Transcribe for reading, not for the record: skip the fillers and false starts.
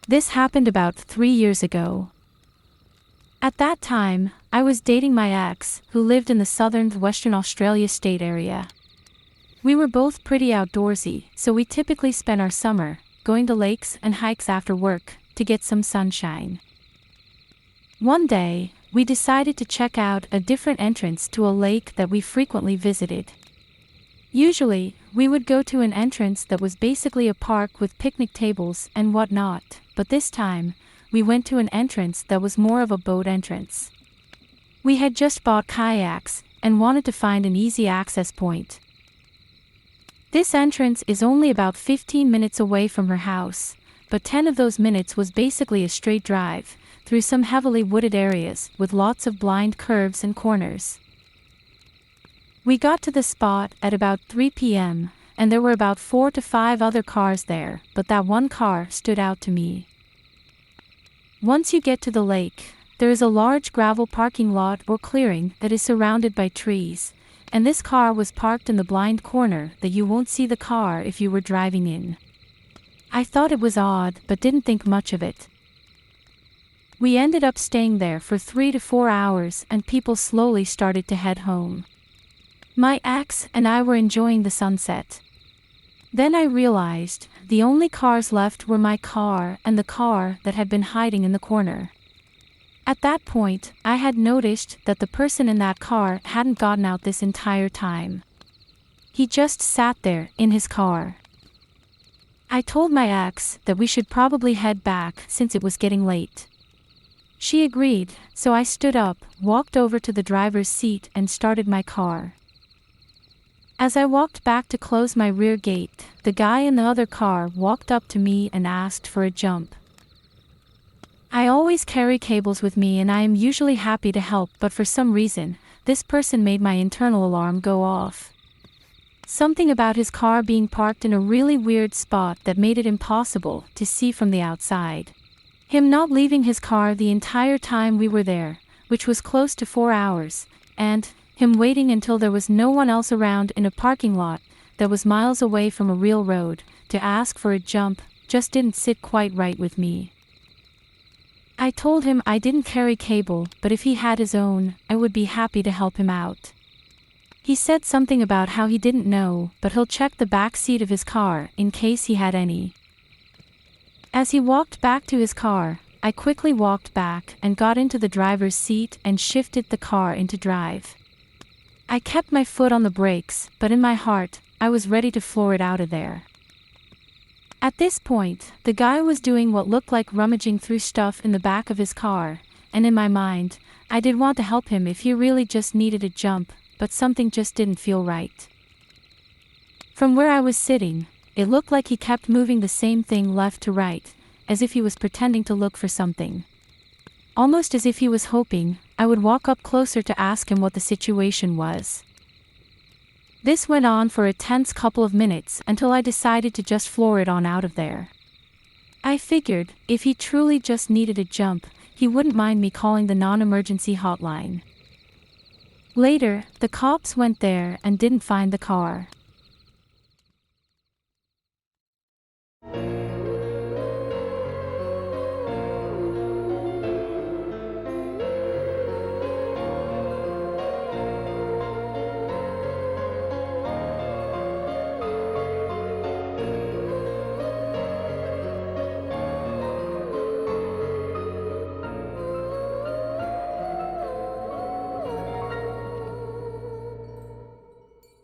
This happened about 3 years ago. At that time, I was dating my ex, who lived in the southern Western Australia state area. We were both pretty outdoorsy, so we typically spent our summer going to lakes and hikes after work to get some sunshine. One day, we decided to check out a different entrance to a lake that we frequently visited. Usually, we would go to an entrance that was basically a park with picnic tables and whatnot, but this time, we went to an entrance that was more of a boat entrance. We had just bought kayaks and wanted to find an easy access point. This entrance is only about 15 minutes away from her house, but 10 of those minutes was basically a straight drive through some heavily wooded areas with lots of blind curves and corners. We got to the spot at about 3 p.m., and there were about 4 to 5 other cars there, but that one car stood out to me. Once you get to the lake, there is a large gravel parking lot or clearing that is surrounded by trees, and this car was parked in the blind corner that you won't see the car if you were driving in. I thought it was odd, but didn't think much of it. We ended up staying there for 3 to 4 hours, and people slowly started to head home. My ex and I were enjoying the sunset. Then I realized the only cars left were my car and the car that had been hiding in the corner. At that point, I had noticed that the person in that car hadn't gotten out this entire time. He just sat there in his car. I told my ex that we should probably head back since it was getting late. She agreed, so I stood up, walked over to the driver's seat and started my car. As I walked back to close my rear gate, the guy in the other car walked up to me and asked for a jump. I always carry cables with me and I am usually happy to help, but for some reason, this person made my internal alarm go off. Something about his car being parked in a really weird spot that made it impossible to see from the outside. Him not leaving his car the entire time we were there, which was close to 4 hours, and him waiting until there was no one else around in a parking lot that was miles away from a real road to ask for a jump just didn't sit quite right with me. I told him I didn't carry cable, but if he had his own, I would be happy to help him out. He said something about how he didn't know, but he'll check the back seat of his car in case he had any. As he walked back to his car, I quickly walked back and got into the driver's seat and shifted the car into drive. I kept my foot on the brakes, but in my heart, I was ready to floor it out of there. At this point, the guy was doing what looked like rummaging through stuff in the back of his car, and in my mind, I did want to help him if he really just needed a jump, but something just didn't feel right. From where I was sitting, it looked like he kept moving the same thing left to right, as if he was pretending to look for something. Almost as if he was hoping I would walk up closer to ask him what the situation was. This went on for a tense couple of minutes until I decided to just floor it on out of there. I figured, if he truly just needed a jump, he wouldn't mind me calling the non-emergency hotline. Later, the cops went there and didn't find the car.